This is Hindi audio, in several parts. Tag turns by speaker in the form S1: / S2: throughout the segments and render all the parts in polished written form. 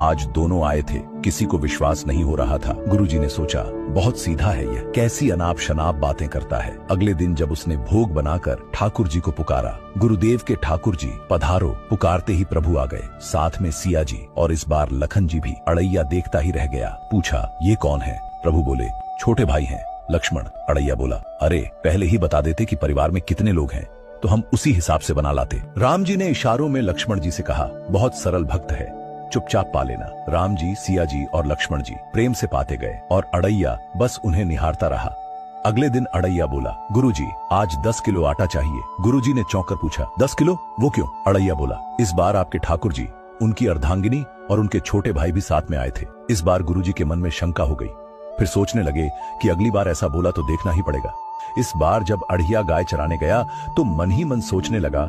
S1: आज दोनों आए थे। किसी को विश्वास नहीं हो रहा था। गुरुजी ने सोचा, बहुत सीधा है यह, कैसी अनाप शनाप बातें करता है। अगले दिन जब उसने भोग बनाकर ठाकुर जी को पुकारा, गुरुदेव के ठाकुर जी पधारो पुकारते ही प्रभु आ गए, साथ में सिया जी और इस बार लखन जी भी। अड़ैया देखता ही रह गया। पूछा, ये कौन है? प्रभु बोले, छोटे भाई हैं लक्ष्मण। अड़ैया बोला, अरे पहले ही बता देते कि परिवार में कितने लोग हैं तो हम उसी हिसाब से बना लाते। राम जी ने इशारों में लक्ष्मण जी से कहा, बहुत सरल भक्त है, चुपचाप पा लेना। राम जी, सिया जी और लक्ष्मण जी प्रेम से पाते गए और अड़ैया बस उन्हें निहारता रहा। अगले दिन अड़ैया बोला, गुरुजी आज 10 किलो आटा चाहिए। गुरुजी ने चौंक कर पूछा, 10 किलो? वो क्यों? अड़ैया बोला, इस बार आपके ठाकुर जी, उनकी अर्धांगिनी और उनके छोटे भाई भी साथ में आए थे। इस बार गुरुजी के मन में शंका हो गई। फिर सोचने लगे कि अगली बार ऐसा बोला तो देखना ही पड़ेगा। इस बार जब अड़िया गाय चराने गया तो मन ही मन सोचने लगा,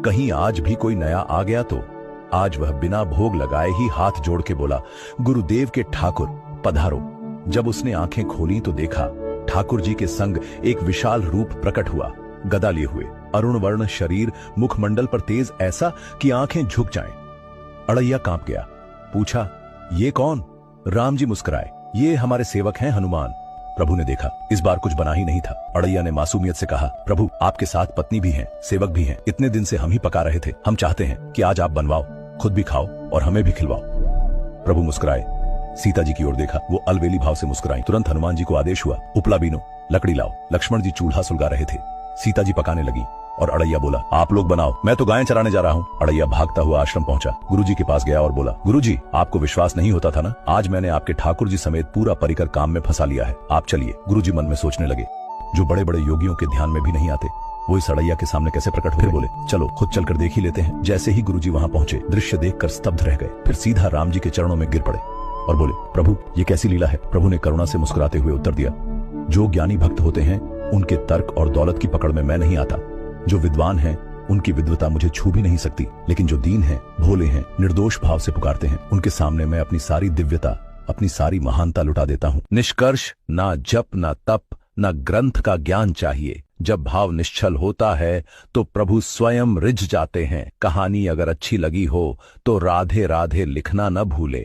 S1: कहीं आज भी कोई नया आ गया तो। आज वह बिना भोग लगाए ही हाथ जोड़ के बोला, गुरुदेव के ठाकुर पधारो। जब उसने आंखें खोली तो देखा ठाकुर जी के संग एक विशाल रूप प्रकट हुआ, गदा लिए हुए, अरुण वर्ण शरीर, मुखमंडल पर तेज ऐसा कि आंखें झुक जाएं। अड़ैया कांप गया। पूछा, ये कौन? राम जी मुस्कुराए, ये हमारे सेवक हैं हनुमान। प्रभु ने देखा इस बार कुछ बना ही नहीं था। अड़ैया ने मासूमियत से कहा, प्रभु आपके साथ पत्नी भी हैं, सेवक भी हैं, इतने दिन से हम ही पका रहे थे। हम चाहते हैं कि आज आप बनवाओ, खुद भी खाओ और हमें भी खिलवाओ। प्रभु मुस्कुराए, सीता जी की ओर देखा, वो अलवेली भाव से मुस्कुराई। तुरंत हनुमान जी को आदेश हुआ, उपला बीनो, लकड़ी लाओ। लक्ष्मण जी चूल्हा सुलगा रहे थे, सीता जी पकाने लगी और अड़ैया बोला, आप लोग बनाओ, मैं तो गायें चराने जा रहा हूँ। अड़ैया भागता हुआ आश्रम पहुंचा, गुरुजी के पास गया और बोला, गुरुजी आपको विश्वास नहीं होता था ना, आज मैंने आपके ठाकुर जी समेत पूरा परिकर काम में फंसा लिया है, आप चलिए। गुरुजी मन में सोचने लगे, जो बड़े बड़े योगियों के ध्यान में भी नहीं आते वो इस अड़ैया के सामने कैसे प्रकट हुए। बोले, चलो खुद चलकर देख ही लेते हैं। जैसे ही गुरुजी वहां पहुंचे, दृश्य देखकर स्तब्ध रह गए। फिर सीधा राम जी के चरणों में गिर पड़े और बोले, प्रभु ये कैसी लीला है? प्रभु ने करुणा से मुस्कुराते हुए उत्तर दिया, जो ज्ञानी भक्त होते हैं उनके तर्क और दौलत की पकड़ में मैं नहीं आता। जो विद्वान हैं उनकी विद्वता मुझे छू भी नहीं सकती, लेकिन जो दीन हैं, भोले हैं, निर्दोष भाव से पुकारते हैं, उनके सामने मैं अपनी सारी दिव्यता, अपनी सारी महानता लुटा देता हूँ। निष्कर्ष, ना जप ना तप ना ग्रंथ का ज्ञान चाहिए। जब भाव निश्चल होता है तो प्रभु स्वयं रिझ जाते हैं। कहानी अगर अच्छी लगी हो तो राधे राधे लिखना न भूले।